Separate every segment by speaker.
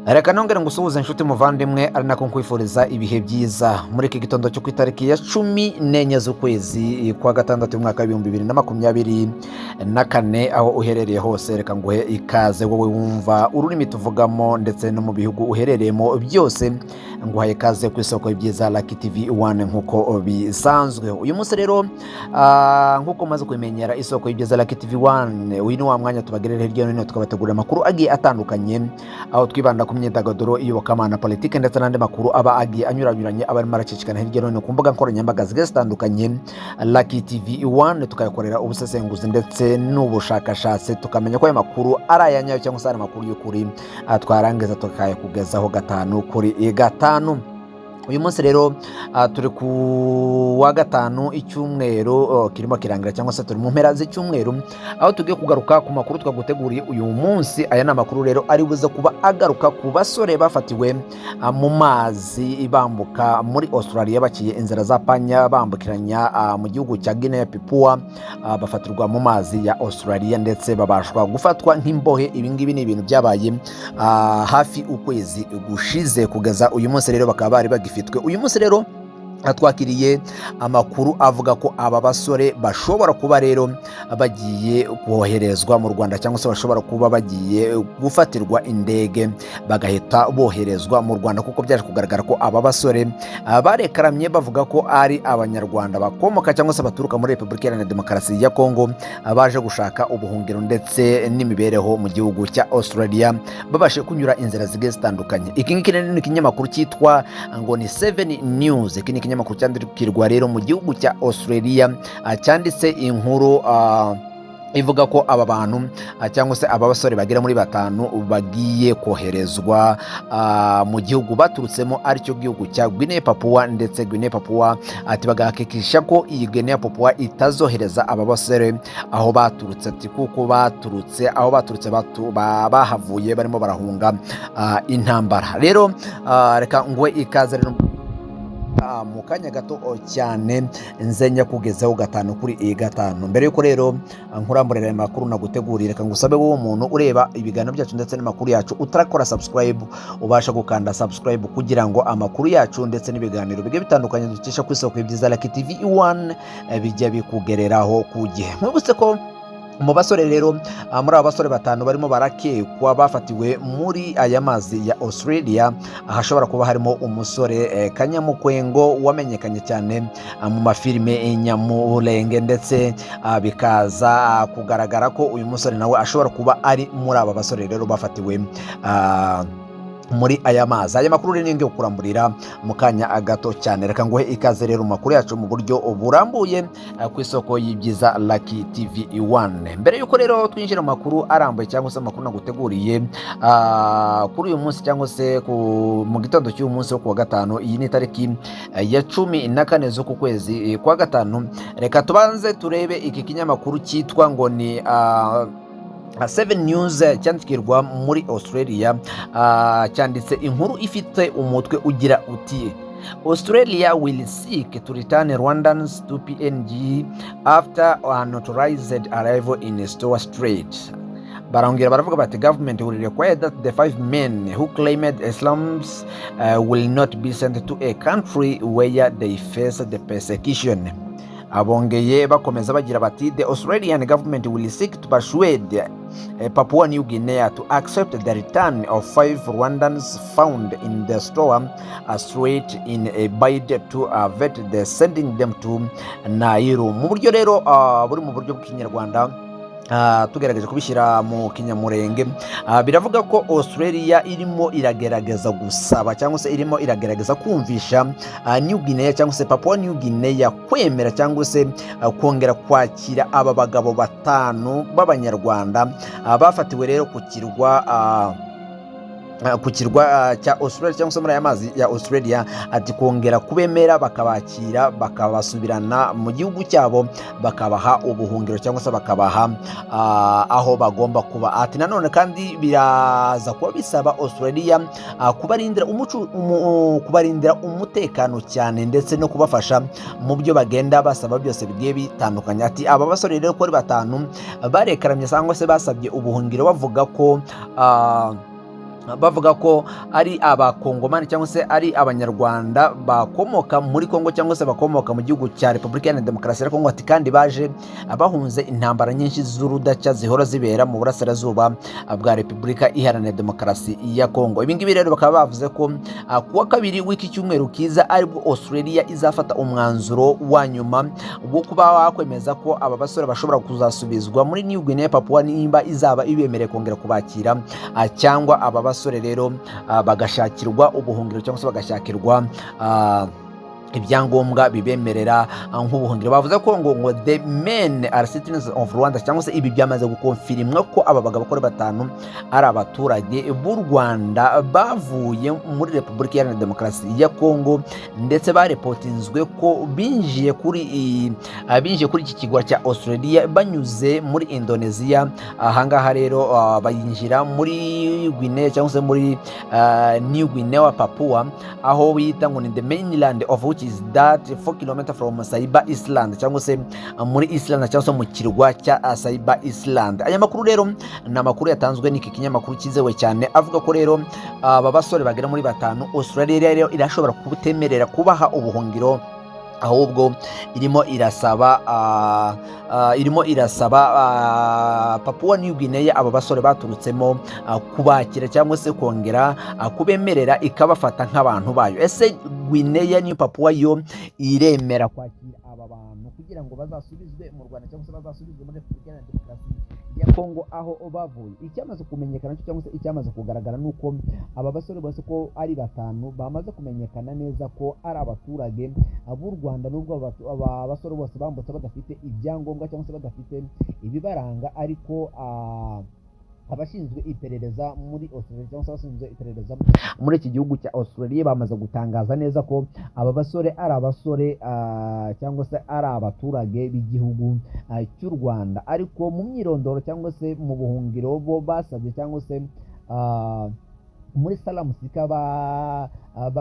Speaker 1: Reka nongere ngusuhuze inshuti muvandimwe ari nako nkwifuriza ibihe byiza muri iki gitondo cyo ku itariki ya 14 z'ukwezi kwa gatandatu y'umwaka wa 2024 aho uherereye hose. Reka nguhe ikaze wowe wumva ururimi tuvugamo ndetse no mu bihugu uherereyemo byose, nguhaye ikaze ku isoko y'ibyiza Lucky TV 1 nkuko bisanzwe. Uyu munsi rero nkuko maze kumenyera isoko y'ibyiza Lucky TV 1, uyu ni wa mwanya tubagerera hirya no hino tukabategurira amakuru agiye atandukanye, aho twibanda ku myidagaduro, iyobokamana, politike ndetse n'andi makuru aba agiye anyuranyuranye aba arimo aracicikana hirya no hino ku mbuga nkoranyambaga zigiye zitandukanye. Lucky TV 1 tukayakorera ubusesenguzi ndetse n'ubushakashatsi tukamenya ko ayo makuru ari ayanyayo cyangwa se ari amakuru y'ukuri, twarangiza tukayakugezaho gatanu kuri gatanu. Uyu munsi rero turi ku wa gatanu, icyumweru kirimo kirangira cyangwa se turi mu mpera z'icyumweru, aho tugiye kugaruka ku makuru twaguteguriye uyu munsi. Aya ni amakuru rero ari buze kuba agaruka ku basore bafatiwe mu mazi bambuka muri Australia baciye inzira za panya bambukiranya mu gihugu cya Guinea Papua, bafatirwa mu mazi ya Australia ndetse babashwa gufatwa nk'imbohe. Ibi ngibi ni ibintu byabaye hafi ukwezi gushize, kugeza uyu munsi rero bakaba bari bagifitwe. Uyu munsi rero twakiriye amakuru avuga ko aba basore bashobora kuba rero bagiye koherezwa mu Rwanda cyangwa se bashobora kuba bagiye gufatirwa indege bagahita boherezwa mu Rwanda, kuko byaje kugaragara ko aba basore barekaramye bavuga ko ari abanyarwanda bakomoka cyangwa se baturuka muri Repubulika Iharanira Demokarasi ya Kongo, baje gushaka ubuhungiro ndetse n'imibereho mu gihugu cya Australia, babashe kunyura inzira zigiye zitandukanye. Iki ngiki ni ikinyamakuru cyitwa ngo ni 7 News. Iki ni ikinyamakuru cyandikirwa rero mu gihugu cya Australia, cyanditse inkuru ivuga ko aba bantu cyangwa se aba basore bagera muri batanu bagiye koherezwa mu gihugu baturutsemo, aricyo gihugu cya Guinea Papua, ndetse Guinea Papua ati bagahakikisha ko iyi Guinea Papua itazohereza aba basore aho baturutse, ati kuko baturutse aho baturutse bahavuye barimo barahunga intambara. Rero reka ngwe ikaze rero mu kanya gato cyane nzenya kugezaho gatanu kuri gatanu. Mbere yuko rero nkuramburira aya makuru naguteguriye, reka ngusabe wowe umuntu ureba ibiganiro byacu ndetse n'amakuru yacu utarakora subscribe, ubasha gukanda subscribe kugira ngo amakuru yacu ndetse n'ibiganiro bigiye bitandukanye ducisha ku isoko y'ibyiza Lucky TV 1 bijya bikugereraho ku gihe. Mwibutse ko mu basore rero muri aba basore batanu barimo barakekwa bafatiwe muri aya mazi ya Australia, hashobora kuba harimo umusore Kanyamukwengo wamenyekanye cyane mu mafilime Nyamulenge, ndetse bikaza kugaragara ko uyu musore nawe ashobora kuba ari muri aba basore rero bafatiwe muri aya mazi. Aya makuru rero ngiye kuramburira mu kanya gato cyane. Reka nguhe ikaze rero makuru yacu mu buryo burambuye ku isoko y'ibyiza Lucky TV 1. Mbere yuko rero twinjira mu makuru arambuye cyangwa se amakuru naguteguriye kuri uyu munsi cyangwa se mu gitondo cy'uyu munsi wo kuwa gatanu, iyi ni tariki ya 14 z'uku kwezi kwa gatanu, reka tubanze turebe iki kinyamakuru cyitwa ngo ni 7 News cyandikirwa muri Australia. Cyanditse inkuru ifite umutwe ugira uti Australia will seek to return Rwandans to PNG after unauthorized arrival in Store Strait. Barongera baravuga bati government will require that the 5 men who claimed Islams will not be sent to a country where they face the persecution. Abongeye bakomeza bagira bati the Australian government will seek to persuade Papua New Guinea to accept the return of 5 Rwandans found in the Store Strait in a bid to avert the sending them to Nairobi. Mu buryo rero buri mu buryo bw'ikinyarwanda tugerageje kubishyira mu kinyamurenge, biravuga ko Australia irimo iragerageza gusaba cyangwa se irimo iragerageza kumvisha New Guinea cyangwa se Papua New Guinea kwemera cyangwa se kongera kwakira aba bagabo batanu b'abanyarwanda bafatiwe rero ku kirwa cya Australia cyangwa se muri aya mazi ya Australia, ati kongera kubemera bakabakira bakabasubirana mu gihugu cyabo bakabaha ubuhungiro cyangwa se bakabaha aho bagomba kuba. Ati nanone kandi biraza kuba bisaba Australia kubarindira umutekano cyane ndetse no kubafasha mu byo bagenda basaba byose bigiye bitandukanye. Ati aba basore rero ko ari batanu barekaramye cyangwa se basabye ubuhungiro bavuga ko bavuga ko ari abakongomani cyangwa se ari abanyarwanda bakomoka muri Kongo cyangwa se bakomoka mu gihugu cya Repubulika Iharanira Demokarasi ya Kongo, ati kandi baje bahunze intambara nyinshi z'urudaca zihora zibera mu burasirazuba bwa Repubulika Iharanira Demokarasi ya Kongo. Ibi ngibi rero bakaba bavuze ko kuwa kabiri w'iki cyumweru kiza aribwo Australia izafata umwanzuro wa nyuma wo kuba wakwemeza ko aba basore bashobora kuzasubizwa muri New Guinea Papua nimba izaba ibemereye kongera kubakira, cyangwa aba basore rero bagashakirwa ubuhungiro cyangwa se bagashakirwa ibyangombwa bibemerera nk'ubuhungiro. Bavuze ko ngo the men are citizens of Rwanda, cyangwa se ibi byamaze gukonfirimwa ko aba bagabo kuri batanu ari abaturage b'u Rwanda bavuye muri Repubulika Iharanira Demokarasi ya Kongo, ndetse barepotinzwe ko binjiye kuri iki kigwa cya Australia banyuze muri Indonesia. Ahangaha rero bayinjira muri Guinea cyangwa se muri New Guinea Papua, aho bita ngo ni the mainland of which is that 4 km from Saiba Island, cyangwa se muri Island cyangwa se mu kirwa cya Saiba Island. Aya makuru rero ni amakuru yatanzwe n'iki kinyamakuru kizewe cyane, avuga ko rero aba basore bagera muri batanu Australia rero irashobora kubutemerera kubaha ubuhungiro, ahubwo irimo irasaba Papua New Guinea aba basore baturutsemo kubakira cyangwa se kongera kubemerera ikabafata nk'abantu bayo. Ese Guinea New Papua yo iremera kwakira aba bantu kugira ngo bazasubizwe mu Rwanda cyangwa se bazasubizwe muri Repubulika Iharanira Demokarasi ya Kongo aho bavuye? Icyamaze kumenyekana cyangwa se icyamaze kugaragara nuko aba basore bose ko ari batanu bamaze kumenyekana neza ko ari abaturage b'u Rwanda, nubwo aba basore bose bambutse badafite ibyangombwa cyangwa se badafite ibibaranga, ariko abashinzwe iperereza muri Australia cyangwa se abashinzwe iperereza muri iki gihugu cya Australia bamaze gutangaza neza ko aba basore ari abasore cyangwa se ari abaturage b'igihugu cy'u Rwanda, ariko mu myirondoro cyangwa se mu buhungiro bo basabye cyangwa se muri salamusika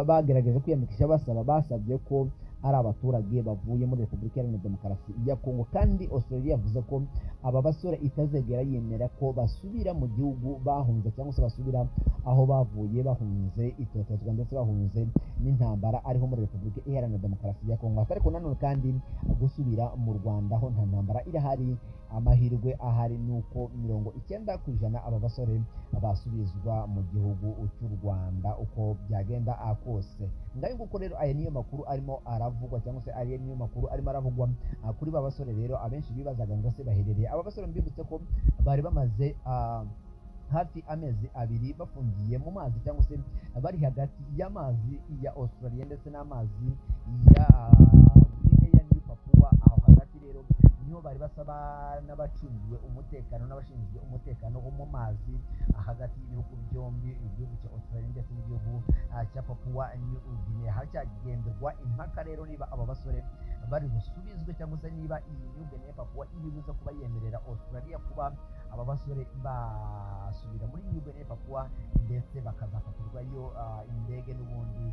Speaker 1: bagerageje kwiyandikisha basabye ko ari abaturage bavuye muri Repubulika Iharanira Demokarasi ya Kongo, kandi Australia yavuze ko aba basore itazegera yemera ko basubira mu gihugu bahunze cyangwa se basubira aho bavuye bahunze itotezwa ndetse bahunze n'intambara ariho muri Repubulika Iharanira Demokarasi ya Kongo. Ariko nanone kandi gusubira mu Rwanda ho nta ntambara irahari, amahirwe ahari nuko 90% aba basore basubizwa mu gihugu cy'u Rwanda uko byagenda kose. Ngayo nguko rero aya niyo makuru arimo aravugwa cyangwa se ari niyo makuru arimo aravugwa kuri ba basore rero abenshi bibazaga ngo se baherereye. Aba basore mbibutse ko bari bamaze hafi amezi abiri bafungiye mu mazi cyangwa se bari hagati y'amazi ya Australia ndetse n'amazi ya Guinea New Papua. Aho hagati rero niho bari basaba n'abacungiwe umutekano n'abashinzwe umutekano wo mu mazi hagati y'ibihugu byombi, igihugu cya Australia ndetse n'igihugu cya Papua New Guinea. Hacyagenderwa impaka rero niba aba basore bari busubizwe cyangwa se niba iyi New Guinea Papua iribuza kuba yemerera Australia kuba aba basore basubira muri New Guinea Papua ndetse bakazafatirwayo indege n'ubundi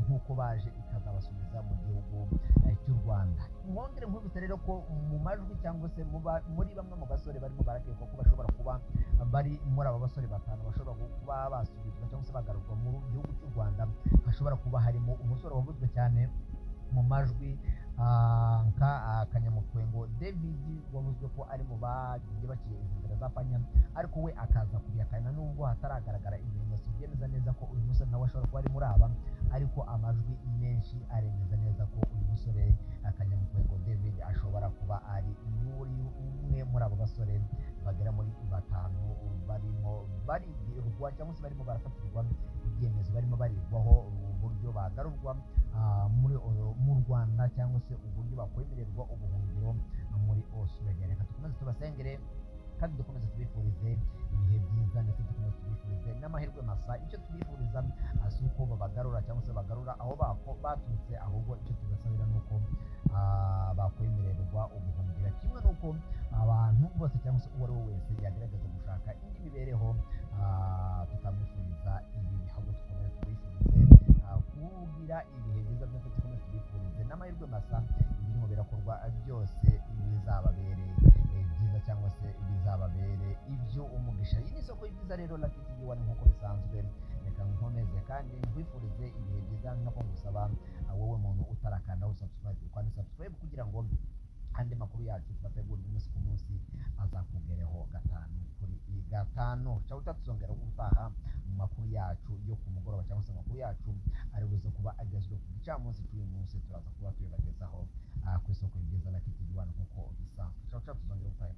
Speaker 1: nk'uko baje ikazabasubiza mu gihugu cy'u Rwanda. Mwongere nkubise rero ko mu majwi cyangwa se muri bamwe mu basore barimo barakekwa ko bashobora kuba bari muri aba basore batanu bashobora kuba basubizwa cyangwa se bagarurwa mu gihugu cy'u Rwanda, hashobora kuba harimo umusore wavuzwe cyane mu majwi nka Kanyamutwengo David wavuzwe ko ari mu bagiye baciye inzira za panya, ariko we akaza kubihakana nubwo hataragaragara ibimenyetso byemeza neza ko uyu musore nawe ashobora kuba ari muri aba, ariko amajwi menshi aremeza neza ko uyu musore Kanyamutwengo David ashobora kuba ari umwe muri abo basore bagera muri batanu barimo barigirwa cyangwa se barimo barafatirwa ibyemezo, barimo barirwaho uburyo bagarurwa mu Rwanda cyangwa se uburyo bakwemererwa ubuhungiro muri Australia. Reka dukomeze tubasengere kandi dukomeze tubifurize ibihe byiza ndetse dukomeze tubifurize n'amahirwe masa. Icyo tubifuriza si uko babagarura cyangwa se bagarura aho baturutse, ahubwo icyo tubasabira ni uko bakwemererwa ubuhungiro, kimwe n'uko abantu bose cyangwa se uwo ari we wese yagerageza gushaka indi mibereho tutamwifuriza ibi, ahubwo dukomeze tubifurize kugira ibihe byiza ndetse dukomeze tubifurize n'amahirwe masa. Ibirimo birakorwa byose bizababereye byiza byiza cyangwa se bizababere ibyo umugisha. Iyi ni isoko y'ibyiza rero Lucky TV One nk'uko bisanzwe, reka nkomeze kandi nkwifurize ibihe byiza, nk'uko ngusaba wowe muntu utarakandaho subscribe ukande subscribe kugira ngo andi makuru yacu tubategura umunsi ku munsi azakugereho gatanu kuri gatanu. Cyangwa tuzongera gutaha mu makuru yacu yo ku mugoroba cyangwa se amakuru yacu ari buze kuba agezweho ku gicamunsi cy'uyu munsi, turaza kuba tuyabagezaho ku isoko y'ibyiza Lucky TV One nk'uko bisanzwe. Cyangwa tuzongera gutaha.